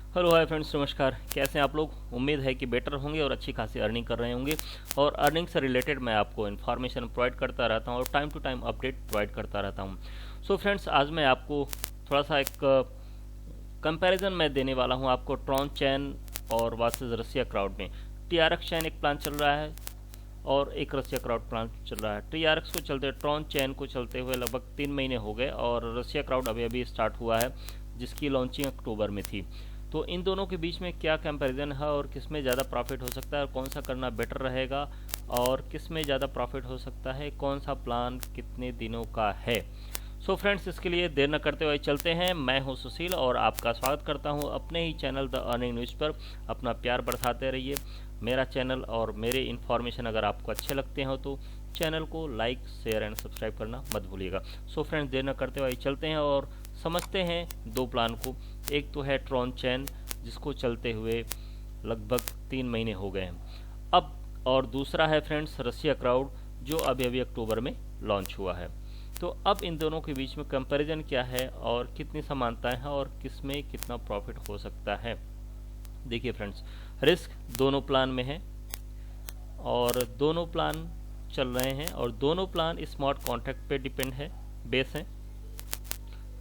Hello hi friends, नमस्कार। कैसे हैं आप लोग? उम्मीद है कि बेटर होंगे और अच्छी खासी अर्निंग कर रहे होंगे। और अर्निंग से रिलेटेड मैं आपको इन्फॉर्मेशन प्रोवाइड करता रहता हूँ और time to time update provide करता रहता हूँ। सो फ्रेंड्स, आज मैं आपको थोड़ा सा एक कंपैरिजन मैं देने वाला हूँ आपको ट्रॉन चैन और वर्सेस रसिया क्राउड में। TRX चैन एक प्लान चल रहा है और एक रसिया क्राउड प्लान चल रहा है। TRX को चलते, ट्रॉन चैन को चलते हुए लगभग 3 महीने हो गए और रसिया क्राउड अभी अभी स्टार्ट हुआ है, जिसकी लॉन्चिंग अक्टूबर में थी। तो इन दोनों के बीच में क्या कंपैरिजन है और किस में ज़्यादा प्रॉफिट हो सकता है और कौन सा करना बेटर रहेगा और किस में ज़्यादा प्रॉफिट हो सकता है, कौन सा प्लान कितने दिनों का है। सो फ्रेंड्स, इसके लिए देर न करते हुए चलते हैं। मैं हूं सुशील और आपका स्वागत करता हूं अपने ही चैनल द अर्निंग न्यूज़ पर। अपना प्यार बढ़ाते रहिए। मेरा चैनल और मेरे इन्फॉर्मेशन अगर आपको अच्छे लगते हो तो चैनल को लाइक, शेयर एंड सब्सक्राइब करना मत भूलिएगा। सो फ्रेंड्स, देर न करते हुए चलते हैं और समझते हैं दो प्लान को। एक तो है ट्रॉन चैन, जिसको चलते हुए लगभग 3 महीने हो गए हैं अब, और दूसरा है फ्रेंड्स रसिया क्राउड, जो अभी अभी अक्टूबर में लॉन्च हुआ है। तो अब इन दोनों के बीच में कंपैरिजन क्या है और कितनी समानताएं हैं और किस में कितना प्रॉफिट हो सकता है। देखिए फ्रेंड्स, रिस्क दोनों प्लान में है और दोनों प्लान चल रहे हैं और दोनों प्लान स्मार्ट कॉन्ट्रैक्ट पे डिपेंड है, बेस है।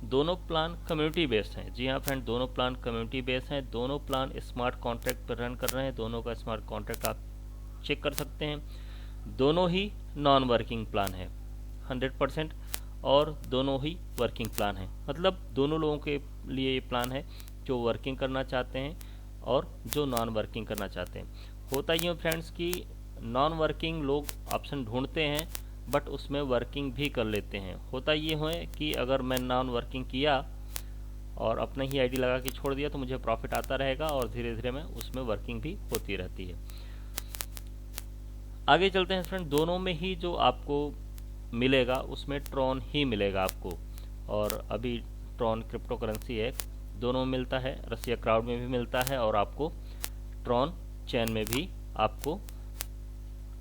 दोनों प्लान कम्युनिटी बेस्ड हैं। जी हाँ फ्रेंड, दोनों प्लान कम्युनिटी बेस्ड हैं। दोनों प्लान स्मार्ट कॉन्ट्रैक्ट पर रन कर रहे हैं। दोनों का स्मार्ट कॉन्ट्रैक्ट आप चेक कर सकते हैं। दोनों ही नॉन वर्किंग प्लान है 100%, और दोनों ही वर्किंग प्लान है। मतलब दोनों लोगों के लिए ये प्लान है जो वर्किंग करना चाहते हैं और जो नॉन वर्किंग करना चाहते हैं। होता ही है फ्रेंड्स कि नॉन वर्किंग लोग ऑप्शन ढूंढते हैं बट उसमें वर्किंग भी कर लेते हैं। होता ये है कि अगर मैं नॉन वर्किंग किया और अपना ही आईडी लगा के छोड़ दिया तो मुझे प्रॉफिट आता रहेगा और धीरे धीरे मैं उसमें वर्किंग भी होती रहती है। आगे चलते हैं फ्रेंड। दोनों में ही जो आपको मिलेगा उसमें ट्रॉन ही मिलेगा आपको, और अभी ट्रॉन क्रिप्टो करेंसी है, दोनों में मिलता है। रसिया क्राउड में भी मिलता है और आपको ट्रॉन चैन में भी आपको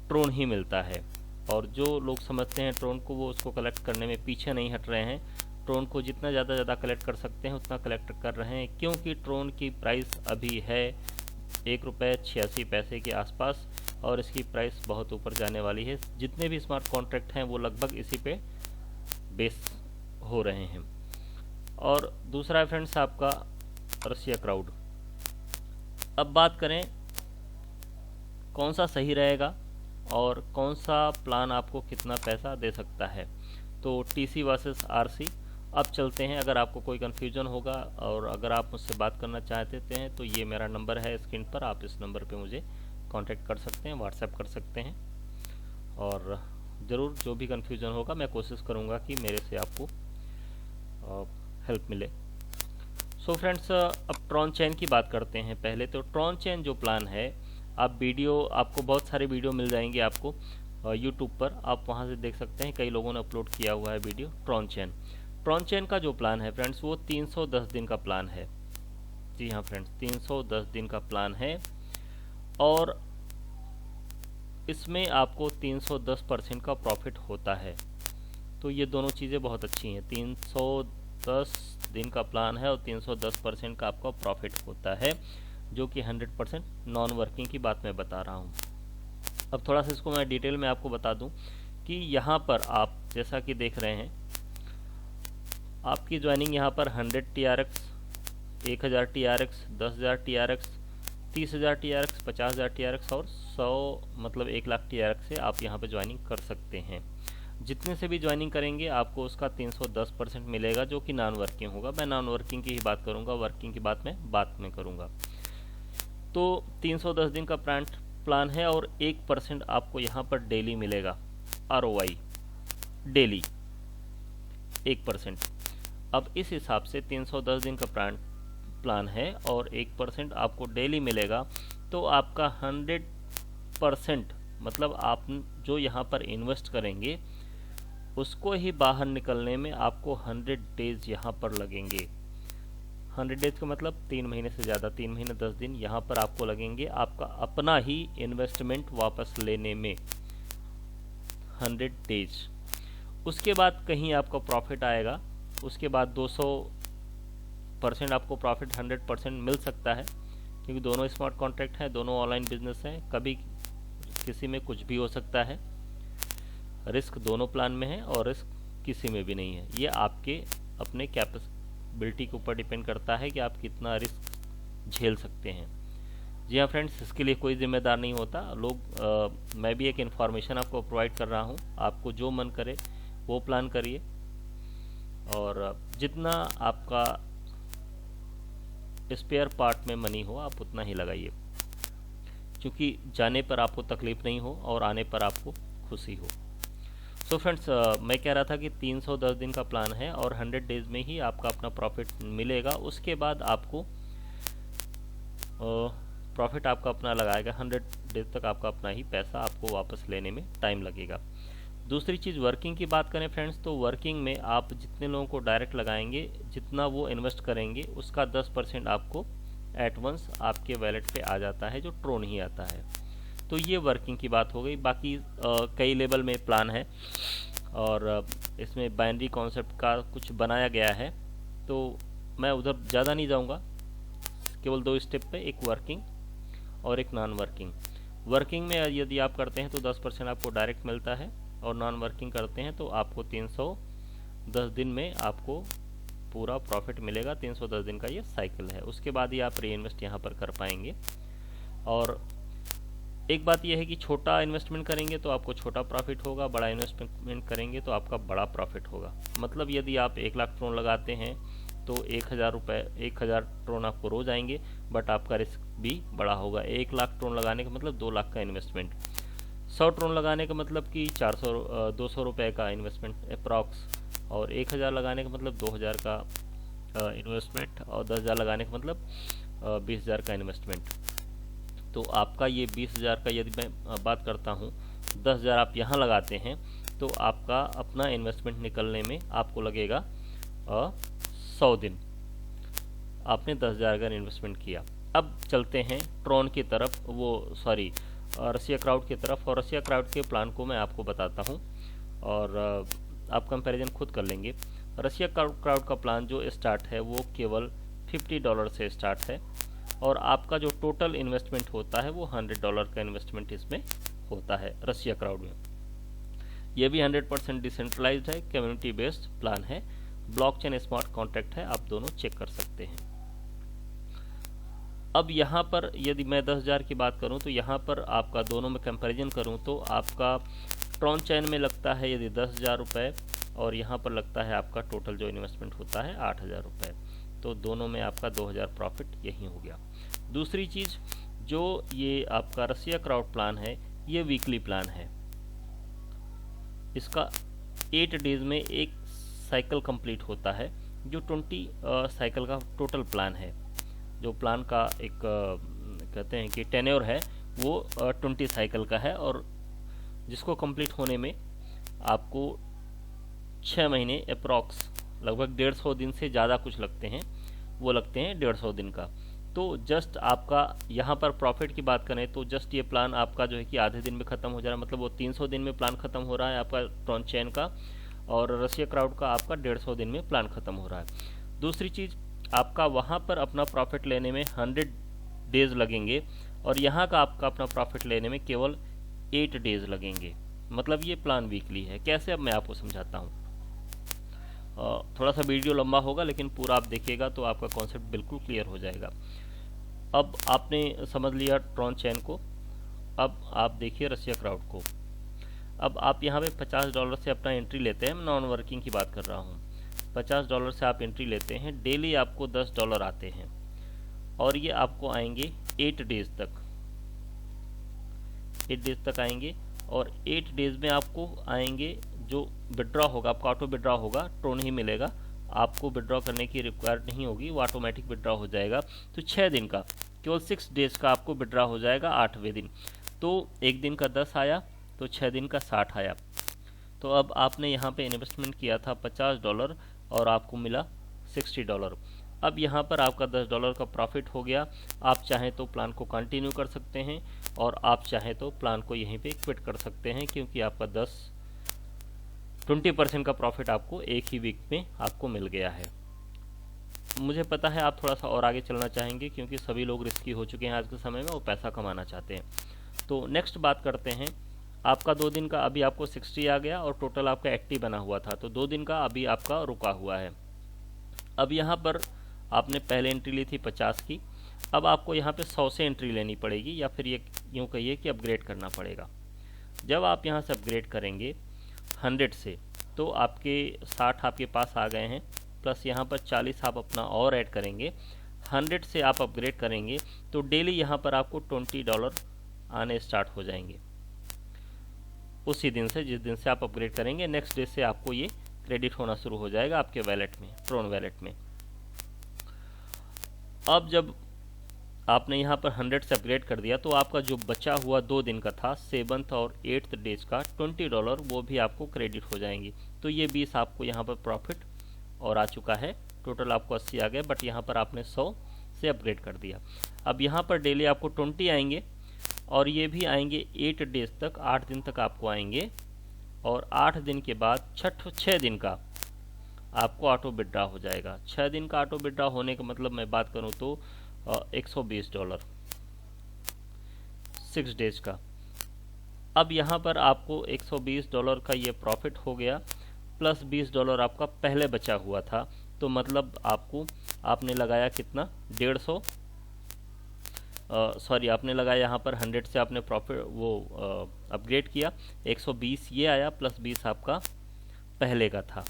ट्रोन ही मिलता है। और जो लोग समझते हैं ट्रोन को, वो उसको कलेक्ट करने में पीछे नहीं हट रहे हैं। ट्रोन को जितना ज़्यादा कलेक्ट कर सकते हैं उतना कलेक्ट कर रहे हैं, क्योंकि ट्रोन की प्राइस अभी है ₹1.86 के आसपास और इसकी प्राइस बहुत ऊपर जाने वाली है। जितने भी स्मार्ट कॉन्ट्रैक्ट हैं वो लगभग इसी पे बेस हो रहे हैं। और दूसरा है फ्रेंड्स आपका रसिया क्राउड। अब बात करें कौन सा सही रहेगा और कौन सा प्लान आपको कितना पैसा दे सकता है। तो TC वर्सेस RC अब चलते हैं। अगर आपको कोई कन्फ्यूजन होगा और अगर आप मुझसे बात करना चाहते हैं तो ये मेरा नंबर है स्क्रीन पर, आप इस नंबर पे मुझे कांटेक्ट कर सकते हैं, व्हाट्सएप कर सकते हैं। और ज़रूर जो भी कन्फ्यूजन होगा मैं कोशिश करूँगा कि मेरे से आपको हेल्प मिले। सो फ्रेंड्स, अब ट्रॉन चैन की बात करते हैं। पहले तो ट्रॉन चैन जो प्लान है, आप वीडियो, आपको बहुत सारे वीडियो मिल जाएंगे आपको यूट्यूब पर, आप वहां से देख सकते हैं। कई लोगों ने अपलोड किया हुआ है वीडियो। ट्रॉन चैन का जो प्लान है फ्रेंड्स, वो 310 दिन का प्लान है। जी हाँ फ्रेंड्स, 310 दिन का प्लान है और इसमें आपको 310% का प्रॉफिट होता है। तो ये दोनों चीज़ें बहुत अच्छी हैं। 310 दिन का प्लान है और 310% का आपका प्रॉफिट होता है, जो कि 100% नॉन वर्किंग की बात मैं बता रहा हूँ। अब थोड़ा सा इसको मैं डिटेल में आपको बता दूं कि यहाँ पर आप जैसा कि देख रहे हैं, आपकी ज्वाइनिंग यहाँ पर 100 TRX, 1000 TRX, 10,000 TRX, 30,000 TRX, 50,000 TRX और 100 मतलब 1,00,000 TRX से आप यहाँ पर ज्वाइनिंग कर सकते हैं। जितने से भी ज्वाइनिंग करेंगे आपको उसका 310% मिलेगा, जो कि नॉन वर्किंग होगा। मैं नॉन वर्किंग की ही बात करूँगा, वर्किंग की बात मैं बाद में करूँगा। तो 310 दिन का प्लान है और 1% आपको यहाँ पर डेली मिलेगा। ROI daily 1%। अब इस हिसाब से 310 दिन का प्लान है और 1% आपको डेली मिलेगा, तो आपका 100%, मतलब आप जो यहाँ पर इन्वेस्ट करेंगे उसको ही बाहर निकलने में आपको 100 डेज यहाँ पर लगेंगे। 100 डेज का मतलब 3 महीने से ज़्यादा, 3 महीने 10 दिन यहाँ पर आपको लगेंगे आपका अपना ही इन्वेस्टमेंट वापस लेने में 100 डेज। उसके बाद कहीं आपका प्रॉफिट आएगा। उसके बाद 200 परसेंट आपको प्रॉफिट 100% मिल सकता है, क्योंकि दोनों स्मार्ट कॉन्ट्रैक्ट हैं, दोनों ऑनलाइन बिजनेस हैं, कभी किसी में कुछ भी हो सकता है। रिस्क दोनों प्लान में है और रिस्क किसी में भी नहीं है। ये आपके अपने कैपेबिलिटी के ऊपर डिपेंड करता है कि आप कितना रिस्क झेल सकते हैं। जी हाँ फ्रेंड्स, इसके लिए कोई जिम्मेदार नहीं होता मैं भी एक इन्फॉर्मेशन आपको प्रोवाइड कर रहा हूँ। आपको जो मन करे वो प्लान करिए, और जितना आपका स्पेयर पार्ट में मनी हो आप उतना ही लगाइए, क्योंकि जाने पर आपको तकलीफ नहीं हो और आने पर आपको खुशी हो। सो फ्रेंड्स, मैं कह रहा था कि 310 दिन का प्लान है और 100 डेज में ही आपका अपना प्रॉफिट मिलेगा। उसके बाद आपको प्रॉफिट आपका अपना लगाएगा। 100 डेज तक आपका अपना ही पैसा आपको वापस लेने में टाइम लगेगा। दूसरी चीज़ वर्किंग की बात करें फ्रेंड्स, तो वर्किंग में आप जितने लोगों को डायरेक्ट लगाएंगे, जितना वो इन्वेस्ट करेंगे उसका 10% आपको एट वंस आपके वैलेट पे आ जाता है, जो ट्रोन ही आता है। तो ये वर्किंग की बात हो गई। बाकी कई लेवल में प्लान है और इसमें बाइनरी कॉन्सेप्ट का कुछ बनाया गया है, तो मैं उधर ज़्यादा नहीं जाऊँगा। केवल 2 स्टेप पे, एक वर्किंग और एक नॉन वर्किंग। वर्किंग में यदि आप करते हैं तो 10% आपको डायरेक्ट मिलता है, और नॉन वर्किंग करते हैं तो आपको 310 दिन में आपको पूरा प्रॉफिट मिलेगा। 310 दिन का ये साइकिल है, उसके बाद ही आप री इन्वेस्ट यहाँ पर कर पाएंगे। और एक बात यह है कि छोटा इन्वेस्टमेंट करेंगे तो आपको छोटा प्रॉफिट होगा, बड़ा इन्वेस्टमेंट करेंगे तो आपका बड़ा प्रॉफिट होगा। मतलब यदि आप 1 लाख ट्रोन लगाते हैं तो 1000 ट्रोन आपको रोज आएंगे, बट आपका रिस्क भी बड़ा होगा। 1 लाख ट्रोन लगाने का मतलब 2 लाख का इन्वेस्टमेंट, 100 ट्रोन लगाने का मतलब कि 200 रुपये का इन्वेस्टमेंट अप्रॉक्स, और 1000 लगाने का मतलब 2000 का इन्वेस्टमेंट, और 10,000 लगाने का मतलब 20,000 का इन्वेस्टमेंट। तो आपका ये 20,000 का यदि मैं बात करता हूँ, 10,000 आप यहाँ लगाते हैं तो आपका अपना इन्वेस्टमेंट निकलने में आपको लगेगा 100 दिन। आपने 10,000 का इन्वेस्टमेंट किया। अब चलते हैं ट्रॉन की तरफ, रसिया क्राउड की तरफ, और रसिया क्राउड के प्लान को मैं आपको बताता हूँ और आप कंपैरिजन खुद कर लेंगे। रसिया क्राउड का प्लान जो स्टार्ट है वो केवल $50 से स्टार्ट है, और आपका जो टोटल इन्वेस्टमेंट होता है वो $100 का इन्वेस्टमेंट इसमें होता है रसिया क्राउड में। ये भी 100% डिसेंट्रलाइज्ड है, कम्युनिटी बेस्ड प्लान है, ब्लॉकचेन स्मार्ट कॉन्ट्रैक्ट है, आप दोनों चेक कर सकते हैं। अब यहाँ पर यदि मैं 10,000 की बात करूँ तो यहाँ पर आपका दोनों में कंपैरिजन करूँ तो आपका ट्रॉन चैन में लगता है यदि 10,000 रुपये, और यहाँ पर लगता है आपका टोटल जो इन्वेस्टमेंट होता है 8,000 रुपये। तो दोनों में आपका 2,000 प्रॉफिट यही हो गया। दूसरी चीज़, जो ये आपका रसिया क्राउड प्लान है ये वीकली प्लान है। इसका 8 डेज में एक साइकिल कंप्लीट होता है, जो 20 साइकिल का टोटल प्लान है। जो प्लान का एक कहते हैं कि टेन्योर है वो 20 साइकिल का है, और जिसको कंप्लीट होने में आपको 6 महीने अप्रॉक्स, लगभग 150 दिन से ज़्यादा कुछ लगते हैं, वो लगते हैं 150 दिन का। तो जस्ट आपका यहाँ पर प्रॉफिट की बात करें तो जस्ट ये प्लान आपका जो है कि आधे दिन में ख़त्म हो जा रहा है, मतलब वो 300 दिन में प्लान ख़त्म हो रहा है आपका ट्रॉन चैन का, और रसिया क्राउड का आपका 150 दिन में प्लान ख़त्म हो रहा है। दूसरी चीज़, आपका वहाँ पर अपना प्रॉफिट लेने में 100 डेज़ लगेंगे, और यहाँ का आपका अपना प्रॉफिट लेने में केवल 8 डेज़ लगेंगे। मतलब ये प्लान वीकली है। कैसे, अब मैं आपको समझाता हूँ। थोड़ा सा वीडियो लंबा होगा, लेकिन पूरा आप देखिएगा तो आपका कॉन्सेप्ट बिल्कुल क्लियर हो जाएगा। अब आपने समझ लिया ट्रॉन चैन को, अब आप देखिए रसिया क्राउड को। अब आप यहाँ पे $50 से अपना एंट्री लेते हैं, मैं नॉन वर्किंग की बात कर रहा हूँ। $50 से आप एंट्री लेते हैं, डेली आपको $10 आते हैं, और ये आपको आएंगे 8 डेज़ तक। 8 डेज़ तक आएंगे, और 8 डेज़ में आपको आएंगे जो विड्रॉ होगा, आपका ऑटो विड्रॉ होगा, ट्रोन ही मिलेगा, आपको विड्रॉ करने की रिक्वायर्ड नहीं होगी, वो ऑटोमेटिक विड्रॉ हो जाएगा। तो 6 दिन का, केवल 6 डेज़ का आपको विड्रॉ हो जाएगा 8वें दिन। तो एक दिन का 10 आया, तो 6 दिन का 60 आया। तो अब आपने यहाँ पे इन्वेस्टमेंट किया था $50 और आपको मिला $60। अब यहाँ पर आपका $10 का प्रॉफिट हो गया। आप चाहें तो प्लान को कंटिन्यू कर सकते हैं, और आप चाहें तो प्लान को यहीं पे क्विट कर सकते हैं, क्योंकि आपका 20% का प्रॉफिट आपको एक ही वीक में आपको मिल गया है। मुझे पता है आप थोड़ा सा और आगे चलना चाहेंगे, क्योंकि सभी लोग रिस्की हो चुके हैं आज के समय में, वो पैसा कमाना चाहते हैं। तो नेक्स्ट बात करते हैं, आपका 2 दिन का अभी आपको 60 आ गया और टोटल आपका 80 बना हुआ था, तो 2 दिन का अभी आपका रुका हुआ है। अब यहाँ पर आपने पहले एंट्री ली थी 50 की, अब आपको यहाँ पे 100 से एंट्री लेनी पड़ेगी, या फिर ये यूँ कहिए कि अपग्रेड करना पड़ेगा। जब आप यहाँ से अपग्रेड करेंगे 100 से, तो आपके 60 आपके पास आ गए हैं, प्लस यहाँ पर 40 आप अपना और ऐड करेंगे, 100 से आप अपग्रेड करेंगे तो डेली यहाँ पर आपको $20 आने स्टार्ट हो जाएंगे। उसी दिन से, जिस दिन से आप अपग्रेड करेंगे, नेक्स्ट डे से आपको ये क्रेडिट होना शुरू हो जाएगा आपके वैलेट में, ट्रोन वैलेट में। अब जब आपने यहाँ पर 100 से अपग्रेड कर दिया, तो आपका जो बचा हुआ 2 दिन का था, 7th और 8th डेज का $20, वो भी आपको क्रेडिट हो जाएंगी। तो ये 20 आपको यहाँ पर प्रॉफिट और आ चुका है, टोटल आपको 80 आ गए, बट यहाँ पर आपने 100 से अपग्रेड कर दिया। अब यहाँ पर डेली आपको 20 आएंगे, और ये भी आएंगे 8 डेज तक, 8 दिन तक आपको आएंगे, और 8 दिन के बाद 6 दिन का आपको ऑटो विड्रा हो जाएगा। 6 दिन का ऑटो विड्रा होने का मतलब मैं बात करूँ तो $120 6 डेज का। अब यहाँ पर आपको $120 का ये प्रॉफिट हो गया, प्लस $20 आपका पहले बचा हुआ था, तो मतलब आपने लगाया कितना, 150, सॉरी आपने लगाया यहाँ पर 100 से आपने प्रॉफिट वो अपग्रेड किया, 120 ये आया, प्लस 20 आपका पहले का था,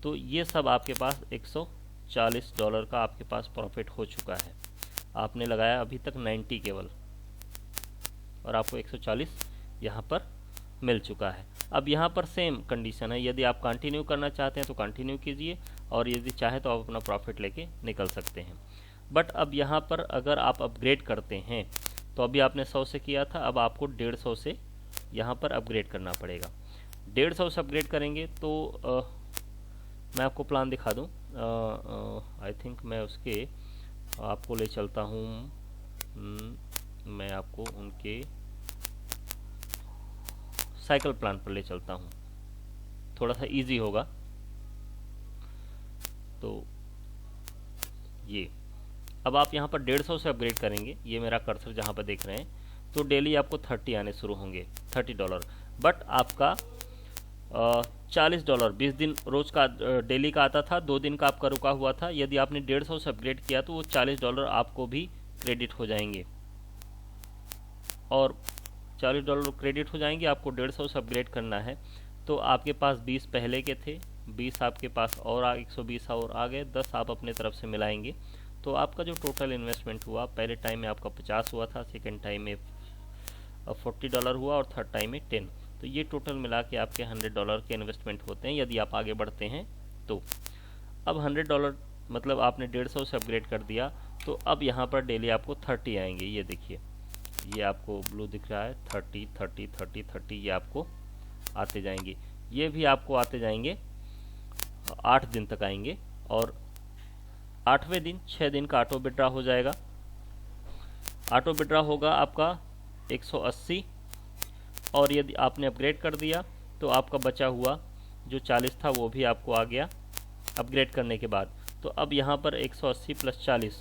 तो ये सब आपके पास $140 का आपके पास प्रॉफिट हो चुका है। आपने लगाया अभी तक 90 केवल, और आपको 140 यहाँ पर मिल चुका है। अब यहाँ पर सेम कंडीशन है, यदि आप कंटिन्यू करना चाहते हैं तो कंटिन्यू कीजिए, और यदि चाहे तो आप अपना प्रॉफिट लेके निकल सकते हैं। बट अब यहाँ पर अगर आप अपग्रेड करते हैं, तो अभी आपने 100 से किया था, अब आपको 150 से यहाँ पर अपग्रेड करना पड़ेगा। 150 से अपग्रेड करेंगे तो मैं आपको प्लान दिखा दूँ, आई थिंक मैं उसके आपको ले चलता हूँ, मैं आपको उनके साइकिल प्लान पर ले चलता हूँ, थोड़ा सा इजी होगा। तो ये अब आप यहाँ पर 150 से अपग्रेड करेंगे, ये मेरा कर्सर जहाँ पर देख रहे हैं, तो डेली आपको 30 आने शुरू होंगे, $30। बट आपका $40 20 दिन रोज का डेली का आता था, 2 दिन का आपका रुका हुआ था। यदि आपने 150 से अपग्रेड किया तो वो $40 आपको भी क्रेडिट हो जाएंगे, और $40 क्रेडिट हो जाएंगे। आपको 150 से अपग्रेड करना है, तो आपके पास 20 पहले के थे, 20 आपके पास और 120 और आ गए, 10 आप अपने तरफ से मिलाएंगे, तो आपका जो टोटल इन्वेस्टमेंट हुआ, पहले टाइम में आपका 50 हुआ था, सेकेंड टाइम में $40 हुआ, और थर्ड टाइम में 10, तो ये टोटल मिला के आपके $100 के इन्वेस्टमेंट होते हैं यदि आप आगे बढ़ते हैं तो। अब $100 मतलब आपने 150 से अपग्रेड कर दिया, तो अब यहाँ पर डेली आपको 30 आएंगे। ये देखिए, ये आपको ब्लू दिख रहा है, 30 30 30 30, ये आपको आते जाएंगे, ये भी आपको आते जाएंगे, 8 दिन तक आएंगे, और 8वें दिन 6 दिन का ऑटो विड्रा हो जाएगा। ऑटो विड्रा होगा आपका 180, और यदि आपने अपग्रेड कर दिया तो आपका बचा हुआ जो 40 था वो भी आपको आ गया अपग्रेड करने के बाद। तो अब यहाँ पर 180 प्लस 40,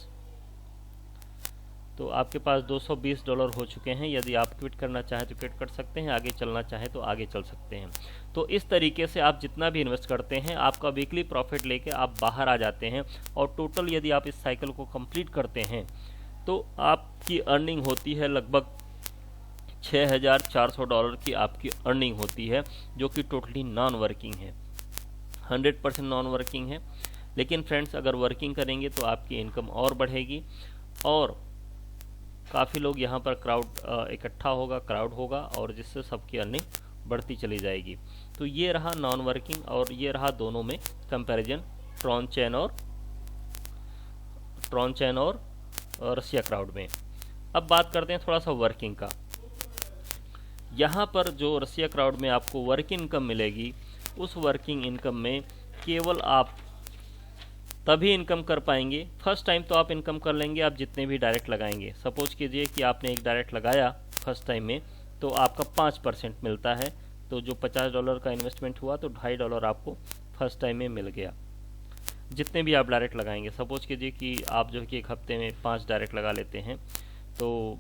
तो आपके पास $220 हो चुके हैं। यदि आप क्विट करना चाहें तो क्विट कर सकते हैं, आगे चलना चाहें तो आगे चल सकते हैं। तो इस तरीके से आप जितना भी इन्वेस्ट करते हैं, आपका वीकली प्रॉफिट लेके आप बाहर आ जाते हैं, और टोटल यदि आप इस साइकिल को कंप्लीट करते हैं तो आपकी अर्निंग होती है लगभग $6,400 की आपकी अर्निंग होती है, जो कि टोटली नॉन वर्किंग है, 100% नॉन वर्किंग है। लेकिन फ्रेंड्स, अगर वर्किंग करेंगे तो आपकी इनकम और बढ़ेगी, और काफ़ी लोग यहाँ पर क्राउड इकट्ठा होगा, क्राउड होगा, और जिससे सबकी अर्निंग बढ़ती चली जाएगी। तो ये रहा नॉन वर्किंग, और ये रहा दोनों में कंपैरिजन, ट्रॉन चैन और रसिया क्राउड में। अब बात करते हैं थोड़ा सा वर्किंग का। यहाँ पर जो रसिया क्राउड में आपको वर्किंग इनकम मिलेगी, उस वर्किंग इनकम में केवल आप तभी इनकम कर पाएंगे, फर्स्ट टाइम तो आप इनकम कर लेंगे आप जितने भी डायरेक्ट लगाएंगे। सपोज कीजिए कि आपने एक डायरेक्ट लगाया फर्स्ट टाइम में, तो आपका 5% मिलता है, तो जो $50 का इन्वेस्टमेंट हुआ तो $2.5 आपको फर्स्ट टाइम में मिल गया। जितने भी आप डायरेक्ट लगाएंगे। सपोज कीजिए कि आप जो है कि एक हफ्ते में 5 डायरेक्ट लगा लेते हैं, तो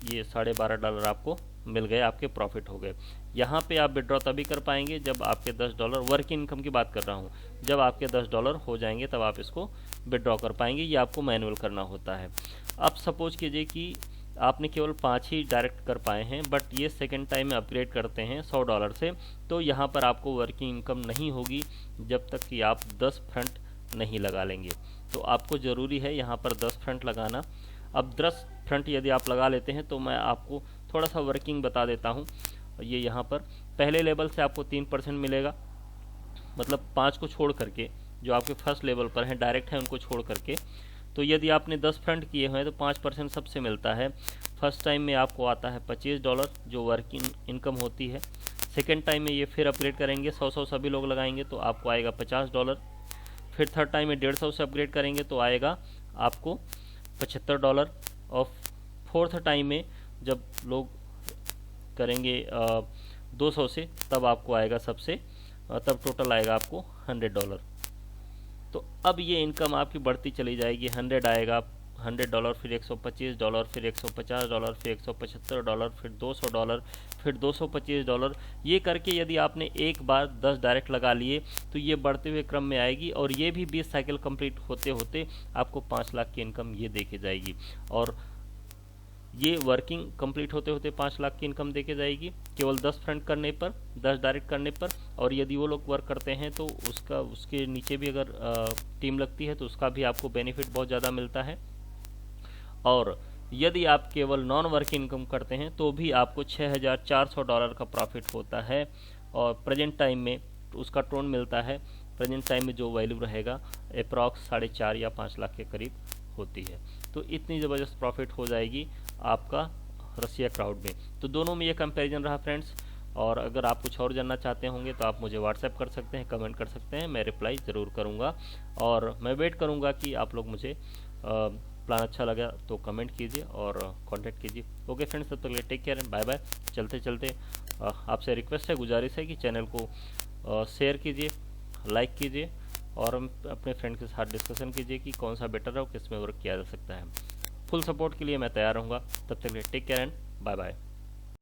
ये $12.5 आपको मिल गए, आपके प्रॉफिट हो गए। यहाँ पे आप विड्रॉ तभी कर पाएंगे जब आपके $10, वर्क इनकम की बात कर रहा हूँ, जब आपके $10 हो जाएंगे तब आप इसको विड्रॉ कर पाएंगे। ये आपको मैनुअल करना होता है। अब सपोज कीजिए कि आपने केवल 5 ही डायरेक्ट कर पाए हैं, बट ये सेकेंड टाइम में अपग्रेड करते हैं $100 से, तो यहाँ पर आपको वर्किंग इनकम नहीं होगी जब तक कि आप 10 फ्रंट नहीं लगा लेंगे। तो आपको ज़रूरी है यहाँ पर 10 फ्रंट लगाना। अब 10 फ्रंट यदि आप लगा लेते हैं तो मैं आपको थोड़ा सा वर्किंग बता देता हूँ। ये यहाँ पर पहले लेवल से आपको 3% मिलेगा, मतलब 5 को छोड़ करके, जो आपके फर्स्ट लेवल पर हैं डायरेक्ट हैं उनको छोड़ करके। तो यदि आपने 10 फ्रंट किए हुए हैं तो 5% सबसे मिलता है। फर्स्ट टाइम में आपको आता है $25 जो वर्किंग इनकम होती है। सेकेंड टाइम में ये फिर अपग्रेड करेंगे, 100 सभी लोग लगाएंगे तो आपको आएगा $50। फिर थर्ड टाइम में 150 से अपग्रेड करेंगे तो आएगा आपको $75। और फोर्थ टाइम में जब लोग करेंगे 200 से, तब आपको आएगा तब टोटल आएगा आपको $100। तो अब ये इनकम आपकी बढ़ती चली जाएगी। 100 आएगा, $100, फिर $125, फिर $150, फिर $175, फिर $200, फिर $225। ये करके यदि आपने एक बार 10 डायरेक्ट लगा लिए तो ये बढ़ते हुए क्रम में आएगी, और ये भी 20 साइकिल कंप्लीट होते होते आपको 5 लाख की इनकम ये देके जाएगी। और ये वर्किंग कंप्लीट होते होते 5 लाख की इनकम देके जाएगी केवल 10 फ्रंट करने पर, 10 डायरेक्ट करने पर। और यदि वो लोग वर्क करते हैं तो उसके नीचे भी अगर टीम लगती है तो उसका भी आपको बेनिफिट बहुत ज़्यादा मिलता है। और यदि आप केवल नॉन वर्क इनकम करते हैं तो भी आपको $6,400 का प्रॉफिट होता है। और प्रेजेंट टाइम में उसका टोन मिलता है, प्रेजेंट टाइम में जो वैल्यू रहेगा अप्रॉक्स 4.5 या 5 लाख के करीब होती है। तो इतनी ज़बरदस्त प्रॉफिट हो जाएगी आपका रसिया क्राउड में। तो दोनों में ये कंपैरिजन रहा फ्रेंड्स। और अगर आप कुछ और जानना चाहते होंगे तो आप मुझे व्हाट्सएप कर सकते हैं, कमेंट कर सकते हैं, मैं रिप्लाई ज़रूर करूँगा। और मैं वेट करूँगा कि आप लोग मुझे प्लान अच्छा लगा तो कमेंट कीजिए और कांटेक्ट कीजिए। ओके फ्रेंड्स, तब तक के लिए take care and bye bye. चलते चलते आपसे रिक्वेस्ट है, गुजारिश है कि चैनल को शेयर कीजिए, लाइक कीजिए और अपने फ्रेंड के साथ डिस्कशन कीजिए कि कौन सा बेटर है और किस में वर्क किया जा सकता है। फुल सपोर्ट के लिए मैं तैयार रहूँगा। तब तक के लिए take care and bye bye.